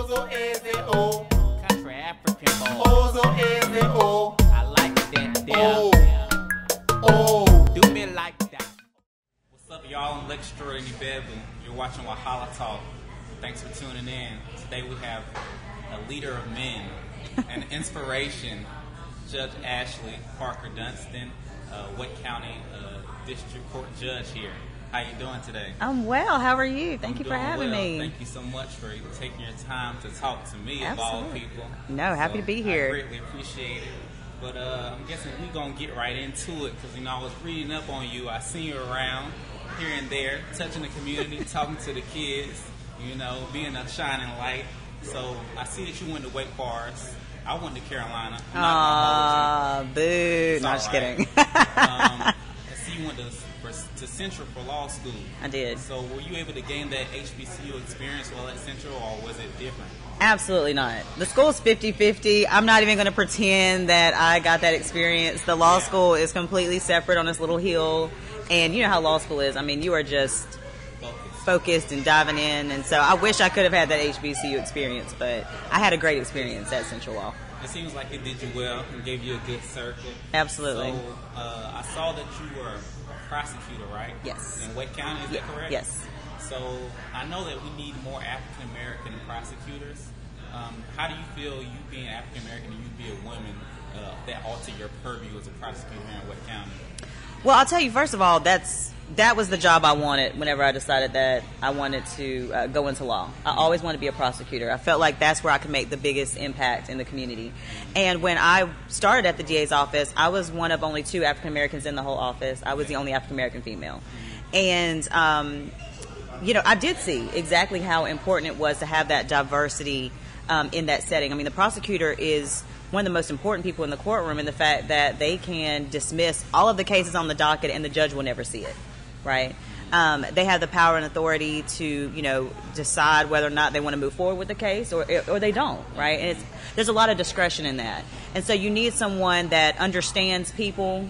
Ozo eze o. Country African boy. Ozo eze o. I like that Oh. there. Oh. Do me like that. What's up, y'all? I'm Lex Jordan Bevan. You're watching Wahala Talk. Thanks for tuning in. Today we have a leader of men, an inspiration, Judge Ashleigh Parker Dunston, Wake County District Court Judge here. How you doing today? I'm well. How are you? Thank I'm you for doing having well. me. Thank you so much for taking your time to talk to me, of all Absolutely. people. No, happy to be here. I greatly appreciate it. But I'm guessing we're going to get right into it because, I was reading up on you. I seen you around here and there, touching the community, talking to the kids, being a shining light. So I see that you went to Wake Forest. I went to Carolina. Boo. No, just kidding. I see you went to Central for law school. I did. So were you able to gain that HBCU experience while at Central, or was it different? Absolutely not. The school's 50-50. I'm not even going to pretend that I got that experience. The law school is completely separate on this little hill. And you know how law school is. I mean, you are just focused and diving in. And so I wish I could have had that HBCU experience, but I had a great experience at Central Law. It seems like it did you well and gave you a good circle. Absolutely. So I saw that you were a prosecutor, right? Yes. In Wake County, is that correct? Yes. So I know that we need more African American prosecutors. How do you feel, you being African American and you be a woman, that alter your purview as a prosecutor here in Wake County? Well, I'll tell you, first of all, that was the job I wanted whenever I decided that I wanted to go into law. I always wanted to be a prosecutor. I felt like that's where I could make the biggest impact in the community. And when I started at the DA's office, I was one of only 2 African Americans in the whole office. I was the only African American female. And, I did see exactly how important it was to have that diversity in that setting. I mean, the prosecutor is one of the most important people in the courtroom in the fact that they can dismiss all of the cases on the docket and the judge will never see it, right? They have the power and authority to, decide whether or not they want to move forward with the case or they don't, right? And there's a lot of discretion in that. And so you need someone that understands people,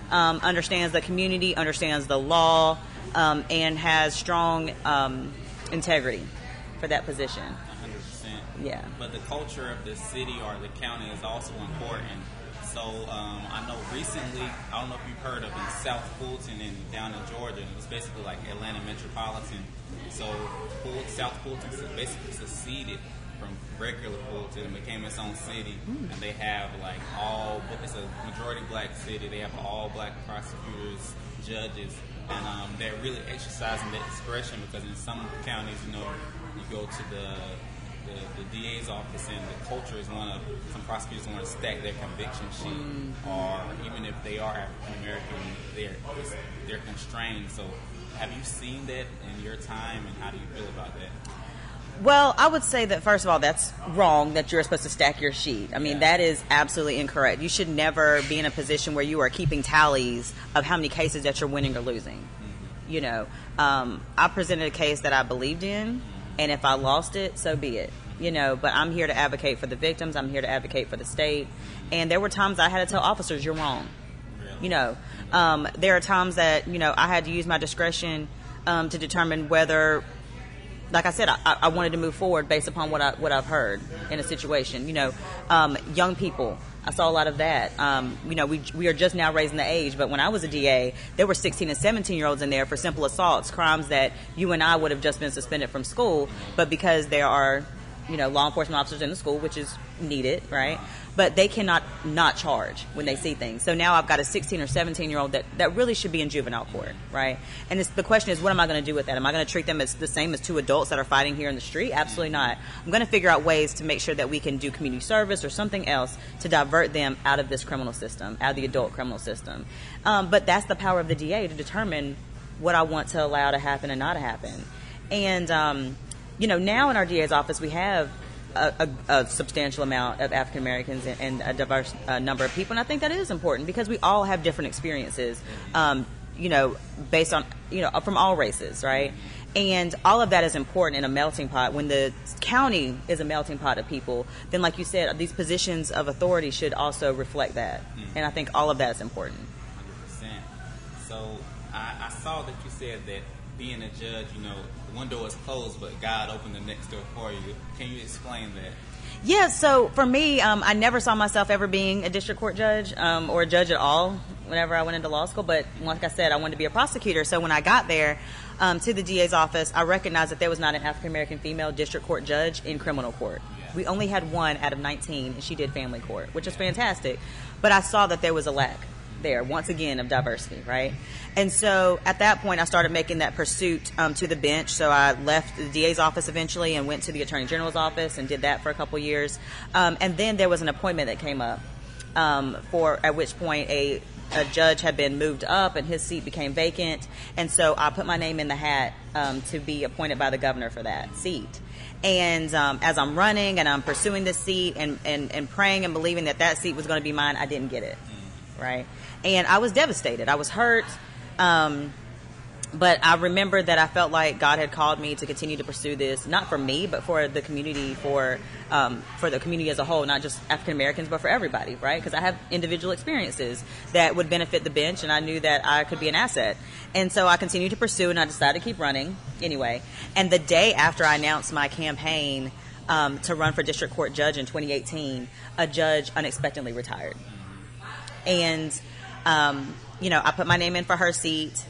understands the community, understands the law, and has strong integrity for that position. 100%. Yeah. But the culture of the city or the county is also important. So I know recently, I don't know if you've heard of in South Fulton and down in Georgia, it was basically like Atlanta Metropolitan. So South Fulton basically seceded from regular Fulton and became its own city. And they have it's a majority black city. They have all black prosecutors, judges, and they're really exercising that discretion because in some counties, you go to the DA's office and the culture is some prosecutors want to stack their conviction sheet, or even if they are African American, they're constrained. So have you seen that in your time, and how do you feel about that? Well, I would say that, first of all, that's wrong that you're supposed to stack your sheet. I mean, that is absolutely incorrect. You should never be in a position where you are keeping tallies of how many cases that you're winning or losing. I presented a case that I believed in, and if I lost it, so be it. But I'm here to advocate for the victims. I'm here to advocate for the state. And there were times I had to tell officers, you're wrong. There are times that, I had to use my discretion to determine whether, like I said, I wanted to move forward based upon what I've heard in a situation. Young people, I saw a lot of that. We are just now raising the age, but when I was a DA, there were 16 and 17-year-olds in there for simple assaults, crimes that you and I would have just been suspended from school, but because there are law enforcement officers in the school, which is needed, right? But they cannot not charge when they see things. So now I've got a 16 or 17-year-old that really should be in juvenile court, right? And the question is, what am I going to do with that? Am I going to treat them as the same as 2 adults that are fighting here in the street? Absolutely not. I'm going to figure out ways to make sure that we can do community service or something else to divert them out of this criminal system, out of the adult criminal system. But that's the power of the DA to determine what I want to allow to happen and not to happen. And now in our DA's office, we have a substantial amount of African Americans and a diverse number of people, and I think that is important because we all have different experiences, based on, from all races, right? And all of that is important in a melting pot. When the county is a melting pot of people, then, like you said, these positions of authority should also reflect that, and I think all of that is important. 100%. So I saw that you said that being a judge, one door is closed, but God opened the next door for you. Can you explain that? Yeah, so for me, I never saw myself ever being a district court judge or a judge at all whenever I went into law school. But like I said, I wanted to be a prosecutor. So when I got there to the DA's office, I recognized that there was not an African-American female district court judge in criminal court. Yeah. We only had one out of 19, and she did family court, which is fantastic. But I saw that there was a lack there, once again, of diversity, right? And so at that point, I started making that pursuit to the bench. So I left the DA's office eventually and went to the Attorney General's office and did that for a couple years. And then there was an appointment that came up at which point a judge had been moved up and his seat became vacant. And so I put my name in the hat to be appointed by the governor for that seat. And as I'm running and I'm pursuing this seat and praying and believing that that seat was going to be mine, I didn't get it, right? And I was devastated. I was hurt. But I remember that I felt like God had called me to continue to pursue this, not for me, but for the community, for the community as a whole, not just African Americans, but for everybody, right? Because I have individual experiences that would benefit the bench, and I knew that I could be an asset. And so I continued to pursue, and I decided to keep running anyway. And the day after I announced my campaign to run for district court judge in 2018, a judge unexpectedly retired. And I put my name in for her seat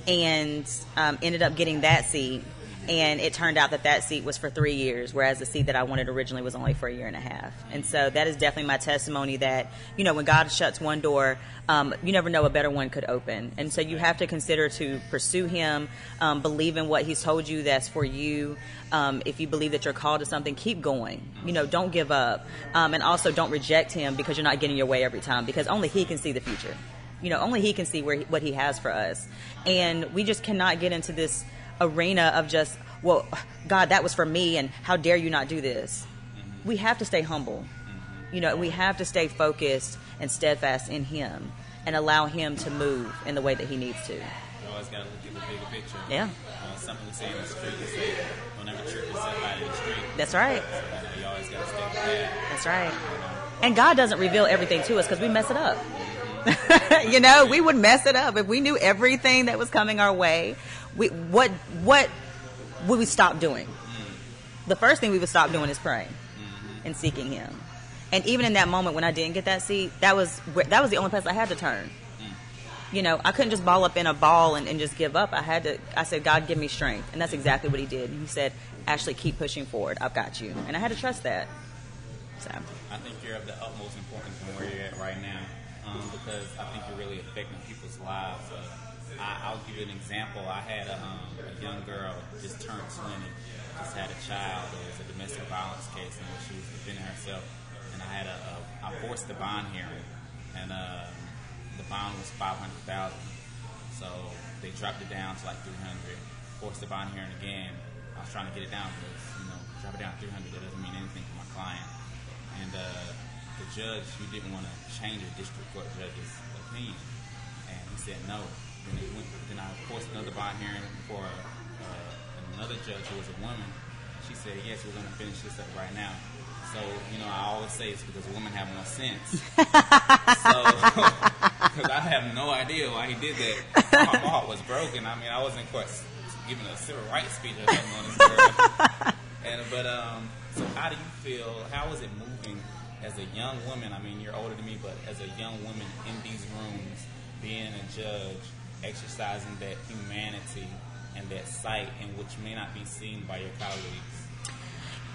and ended up getting that seat. And it turned out that seat was for 3 years, whereas the seat that I wanted originally was only for a year and a half. And so that is definitely my testimony that, when God shuts one door, you never know a better one could open. And so you have to consider to pursue him, believe in what he's told you that's for you. If you believe that you're called to something, keep going. Don't give up. And also don't reject him because you're not getting your way every time, because only he can see the future. Only he can see what he has for us. And we just cannot get into this arena of just, well, God, that was for me, and how dare you not do this? We have to stay humble. We have to stay focused and steadfast in him and allow him to move in the way that he needs to. You always got to look at the bigger picture. Yeah. Something we say in the street, we say, don't ever trip yourself out in the street. That's right. So, you always got to stay with that. That's right. And God doesn't reveal everything to us because we mess it up. We would mess it up if we knew everything that was coming our way. What would we stop doing? The first thing we would stop doing is praying and seeking him. And even in that moment when I didn't get that seat, that was the only place I had to turn. I couldn't just ball up in a ball and just give up. I said, God, give me strength. And that's exactly what he did. He said, Ashleigh, keep pushing forward. I've got you. And I had to trust that. So I think you're of the utmost importance in where you're at right now. Because I think you're really affecting people's lives. I'll give you an example. I had a young girl just turned 20, just had a child. It was a domestic violence case in which she was defending herself, and I forced the bond hearing, and the bond was $500,000. So they dropped it down to like $300. Forced the bond hearing again. I was trying to get it down because drop it down to $300. That doesn't mean anything for my client. And the judge, who didn't want to change a district court judge's opinion, and he said no. Then I forced another bond hearing for another judge who was a woman. She said, yes, we're going to finish this up right now. So, I always say it's because women have more sense. So, because I have no idea why he did that. My heart was broken. I mean, I was in court giving a civil rights speech or something on this girl. So how do you feel? How is it moving as a young woman? I mean, you're older than me, but as a young woman in these rooms, being a judge, exercising that humanity and that sight in which may not be seen by your colleagues?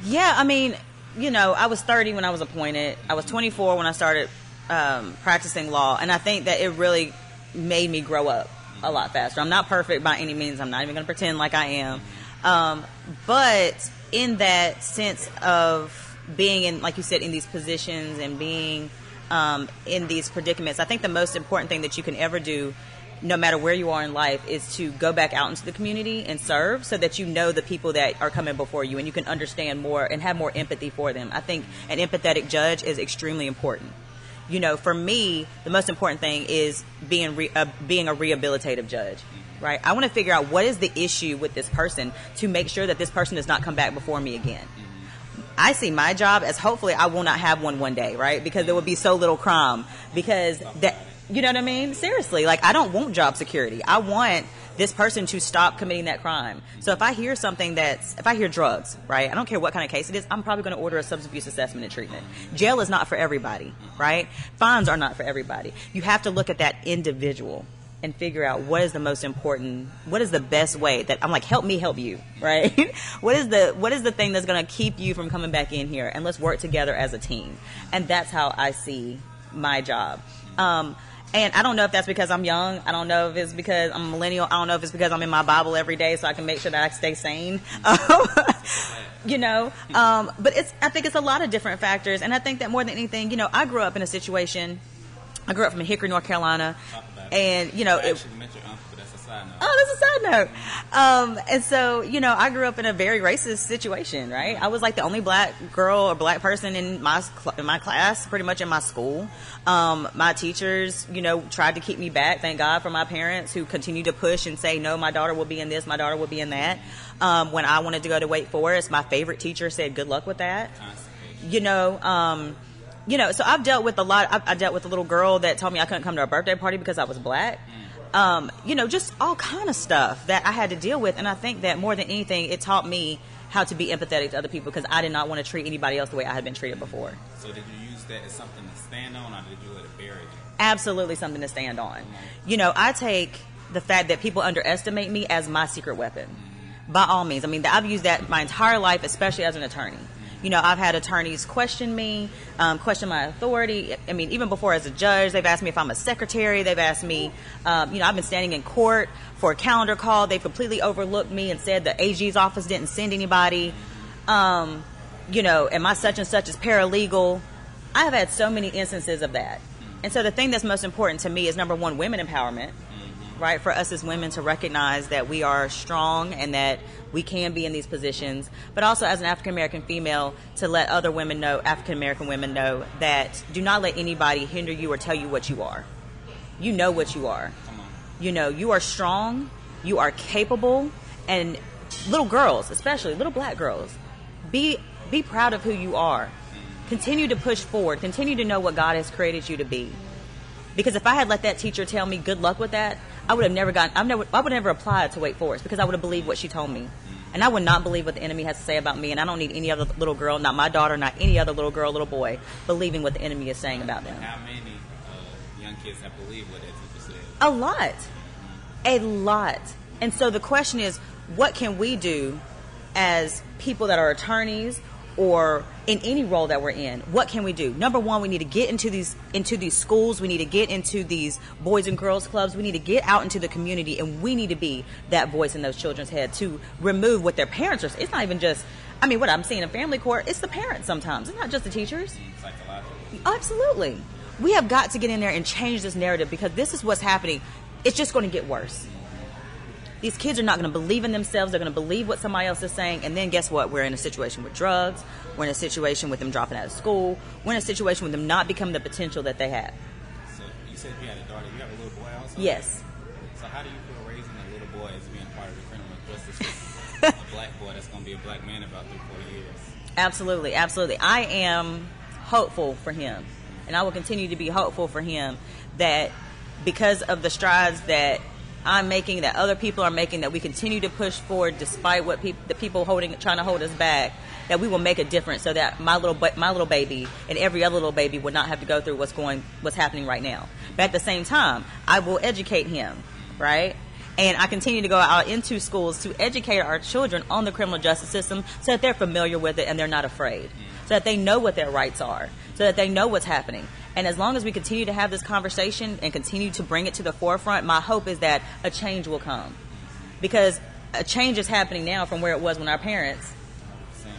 Yeah, I mean, I was 30 when I was appointed. I was 24 when I started practicing law, and I think that it really made me grow up a lot faster. I'm not perfect by any means. I'm not even going to pretend like I am. But in that sense of being in, like you said, in these positions and being in these predicaments, I think the most important thing that you can ever do, no matter where you are in life, is to go back out into the community and serve so that you know the people that are coming before you and you can understand more and have more empathy for them. I think an empathetic judge is extremely important. For me, the most important thing is being a rehabilitative judge, right? I want to figure out what is the issue with this person to make sure that this person does not come back before me again. I see my job as hopefully I will not have one day, right? Because there will be so little crime. Because You know what I mean? Seriously, like, I don't want job security. I want this person to stop committing that crime. So if I hear if I hear drugs, right? I don't care what kind of case it is, I'm probably going to order a substance abuse assessment and treatment. Jail is not for everybody, right? Fines are not for everybody. You have to look at that individual and figure out what is the most important, what is the best way that I'm like, help me help you, right? What is the thing that's going to keep you from coming back in here, and let's work together as a team. And that's how I see my job. And I don't know if that's because I'm young. I don't know if it's because I'm a millennial. I don't know if it's because I'm in my Bible every day so I can make sure that I stay sane. You know, but I think it's a lot of different factors. And I think that more than anything, you know, I grew up from Hickory, North Carolina. And, you know, I actually met your uncle, but that's a side note. Oh, that's a side note. And so, you know, I grew up in a very racist situation, right? I was like the only black girl or black person in my class, pretty much in my school. My teachers, you know, tried to keep me back. Thank God for my parents who continued to push and say, no, my daughter will be in this, my daughter will be in that. When I wanted to go to Wake Forest, my favorite teacher said, good luck with that. You know, so I've dealt with a lot. I dealt with a little girl that told me I couldn't come to her birthday party because I was black. You know, just all kind of stuff that I had to deal with. And I think that more than anything, it taught me how to be empathetic to other people because I did not want to treat anybody else the way I had been treated before. So did you use that as something to stand on, or did you let it bury you? Absolutely something to stand on. You know, I take the fact that people underestimate me as my secret weapon. By all means. I mean, I've used that my entire life, especially as an attorney. You know, I've had attorneys question me, question my authority. I mean, even before as a judge, they've asked me if I'm a secretary. They've asked me, you know, I've been standing in court for a calendar call. They've completely overlooked me and said the AG's office didn't send anybody. You know, and my such and such is paralegal. I have had so many instances of that. And so the thing that's most important to me is, number one, women empowerment. Right, for us as women to recognize that we are strong and that we can be in these positions, but also as an African American female to let other women know, African American women know, that do not let anybody hinder you or tell you what you are. You know what you are. You know, you are strong, you are capable, and little girls, especially little black girls, be proud of who you are. Continue to push forward. Continue to know what God has created you to be. Because if I had let that teacher tell me good luck with that, I would have never applied to Wake Forest because I would have believed what she told me. And I would not believe what the enemy has to say about me, and I don't need any other little girl, not my daughter, not any other little girl, little boy, believing what the enemy is saying about them. How many young kids have believed what that teacher said? A lot. A lot. And so the question is, what can we do as people that are attorneys or in any role that we're in? What can we do? Number one, we need to get into these schools. We need to get into these boys and girls clubs. We need to get out into the community, and we need to be that voice in those children's head to remove what their parents are saying. It's not even just, I mean, what I'm seeing in family court, it's the parents sometimes. It's not just the teachers. Psychological. Absolutely. We have got to get in there and change this narrative because this is what's happening. It's just going to get worse. These kids are not going to believe in themselves. They're going to believe what somebody else is saying. And then guess what? We're in a situation with drugs. We're in a situation with them dropping out of school. We're in a situation with them not becoming the potential that they have. So you said you had a daughter. You have a little boy also? Yes. So how do you feel raising a little boy as being part of the criminal justice system? A black boy that's going to be a black man in about 3-4 years. Absolutely. Absolutely. I am hopeful for him. And I will continue to be hopeful for him that because of the strides that I'm making, that other people are making, that we continue to push forward despite what the people trying to hold us back, that we will make a difference so that my little baby and every other little baby would not have to go through what's happening right now. But at the same time, I will educate him, right? And I continue to go out into schools to educate our children on the criminal justice system so that they're familiar with it and they're not afraid, so that they know what their rights are, so that they know what's happening. And as long as we continue to have this conversation and continue to bring it to the forefront, my hope is that a change will come. Because a change is happening now from where it was when our parents,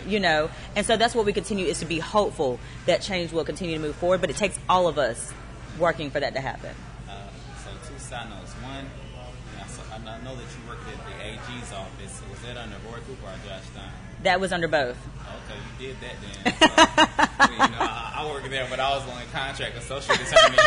you know. And so that's what we continue, is to be hopeful that change will continue to move forward. But it takes all of us working for that to happen. So 2 side notes. One, I know that you worked at the AG's office. Was that under Roy Cooper or Josh Stein? That was under both. Okay, you did that then. So, you know, I worked there, but I was on a contract associate attorney.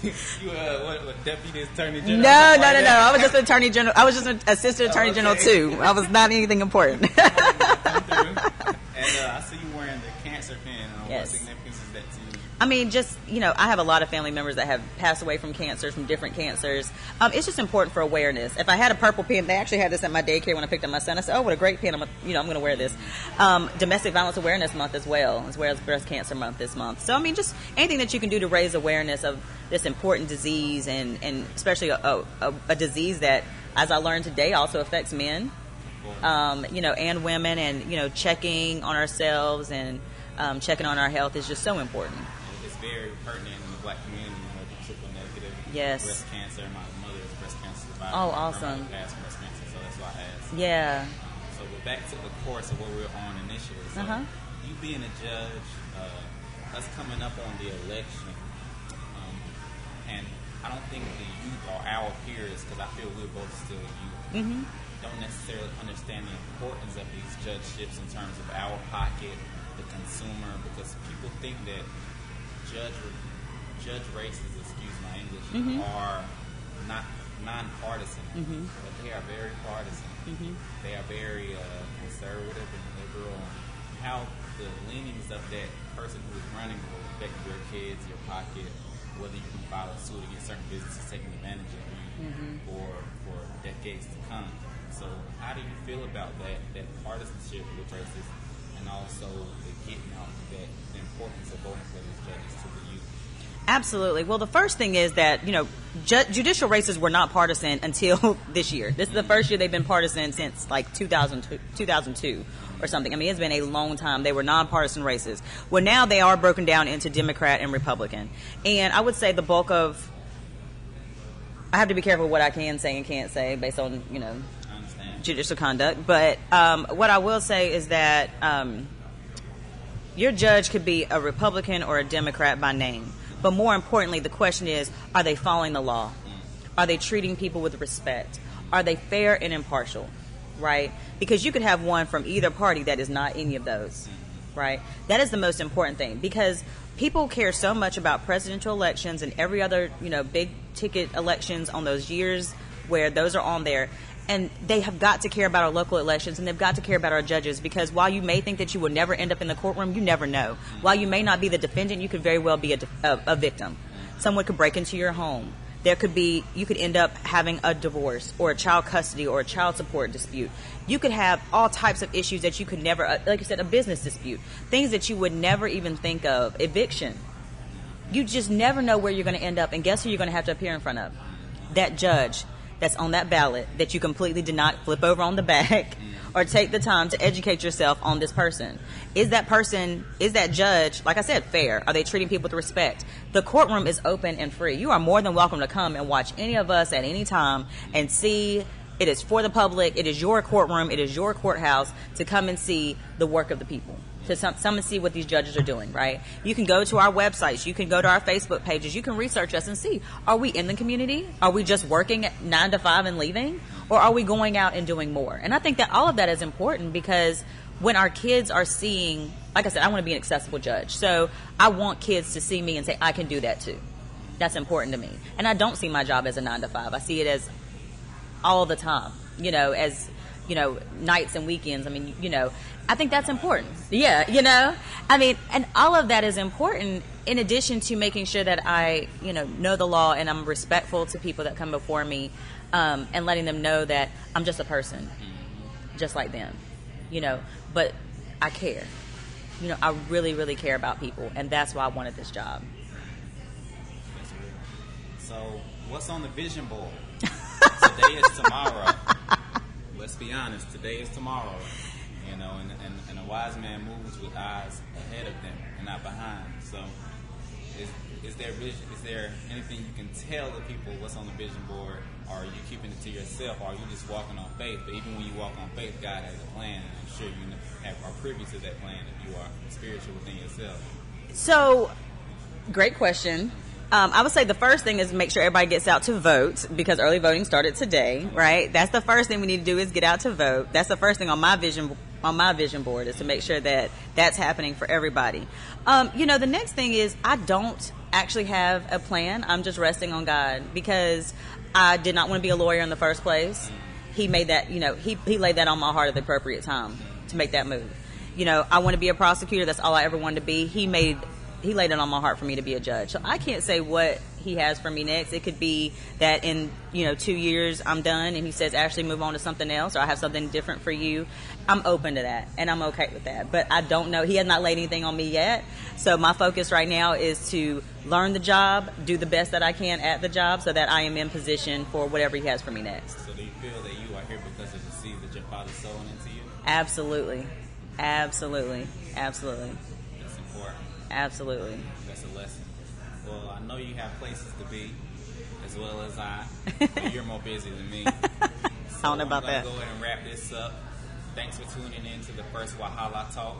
You what, deputy attorney general? No. I was just attorney general. I was just an assistant attorney general too. I was not anything important. And I see you wearing the cancer pin. What Yes. significance is that to you? I mean, just, I have a lot of family members that have passed away from cancer, from different cancers. It's just important for awareness. If I had a purple pen, they actually had this at my daycare when I picked up my son. I said, oh, what a great pen. I'm going to wear this. Domestic Violence Awareness Month as well as Breast Cancer Month this month. So, I mean, just anything that you can do to raise awareness of this important disease and especially a disease that, as I learned today, also affects men, and women, and, checking on ourselves and checking on our health is just so important. It's very pertinent in the Black community, the triple negative breast cancer. My mother is breast cancer survivor. Oh, awesome. Past breast cancer, so that's why I asked. Yeah. So we're back to the course of what we were on initially. So you being a judge, us coming up on the election, and I don't think the youth are our peers, because I feel we're both still youth. Don't necessarily understand the importance of these judgeships in terms of our pocket, the consumer, because people think that judge races, excuse my English, are not non-partisan, but they are very partisan. They are very conservative and liberal. How the leanings of that person who is running will affect your kids, your pocket, whether you can file a suit against certain businesses taking advantage of you for decades to come. So how do you feel about that partisanship with races, and also the getting out that the importance of voting for these judges to the youth? Absolutely. Well, the first thing is that, judicial races were not partisan until this year. This is the first year they've been partisan since like 2002 or something. I mean, it's been a long time. They were nonpartisan races. Well, now they are broken down into Democrat and Republican. And I would say the bulk of, I have to be careful what I can say and can't say based on, judicial conduct. But what I will say is that your judge could be a Republican or a Democrat by name. But more importantly, the question is, are they following the law? Are they treating people with respect? Are they fair and impartial? Right? Because you could have one from either party that is not any of those. Right? That is the most important thing, because people care so much about presidential elections and every other, big ticket elections on those years where those are on there. And they have got to care about our local elections, and they've got to care about our judges, because while you may think that you will never end up in the courtroom, you never know. While you may not be the defendant, you could very well be a victim. Someone could break into your home. You could end up having a divorce or a child custody or a child support dispute. You could have all types of issues that you could never, like you said, a business dispute, things that you would never even think of, eviction. You just never know where you're going to end up, and guess who you're going to have to appear in front of? That judge that's on that ballot that you completely did not flip over on the back or take the time to educate yourself on this person. Is that judge, like I said, fair? Are they treating people with respect? The courtroom is open and free. You are more than welcome to come and watch any of us at any time and see. It is for the public. It is your courtroom. It is your courthouse to come and see the work of the people, to come and see what these judges are doing, right? You can go to our websites. You can go to our Facebook pages. You can research us and see, are we in the community? Are we just working 9 to 5 and leaving? Or are we going out and doing more? And I think that all of that is important, because when our kids are seeing, like I said, I want to be an accessible judge. So I want kids to see me and say, I can do that too. That's important to me. And I don't see my job as a 9 to 5. I see it as all the time, as nights and weekends. I mean, I think that's important. Yeah, I mean, and all of that is important in addition to making sure that I, know the law and I'm respectful to people that come before me, and letting them know that I'm just a person, just like them, but I care. I really, really care about people, and that's why I wanted this job. So, what's on the vision board? Today is tomorrow. Let's be honest. Today is tomorrow. And a wise man moves with eyes ahead of them and not behind. So, is there vision? Is there anything you can tell the people what's on the vision board? Or are you keeping it to yourself? Or are you just walking on faith? But even when you walk on faith, God has a plan. And I'm sure you are privy to that plan if you are spiritual within yourself. So, great question. I would say the first thing is make sure everybody gets out to vote, because early voting started today, right? That's the first thing we need to do, is get out to vote. That's the first thing on my vision board, is to make sure that that's happening for everybody. The next thing is, I don't actually have a plan. I'm just resting on God, because I did not want to be a lawyer in the first place. He made that, he laid that on my heart at the appropriate time to make that move. I want to be a prosecutor. That's all I ever wanted to be. He made he laid it on my heart for me to be a judge. So I can't say what he has for me next. It could be that in 2 years I'm done and he says, Ashley, move on to something else, or I have something different for you. I'm open to that and I'm okay with that. But I don't know. He has not laid anything on me yet. So my focus right now is to learn the job, do the best that I can at the job so that I am in position for whatever he has for me next. So do you feel that you are here because of the seed that your father sown into you? Absolutely. Absolutely. Absolutely. That's important. Absolutely. That's a lesson. Well, I know you have places to be, as well as I. But you're more busy than me. So I don't know about that. I'm going to go ahead and wrap this up. Thanks for tuning in to the first Wahala Talk.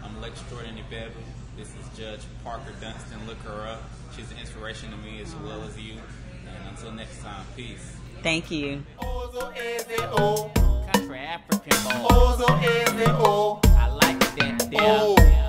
I'm Lex Jordan Ibebe. This is Judge Parker Dunston. Look her up. She's an inspiration to me as well as you. And until next time, peace. Thank you. Ozo eze o. Country African boy. Ozo eze o. I like that. Oh.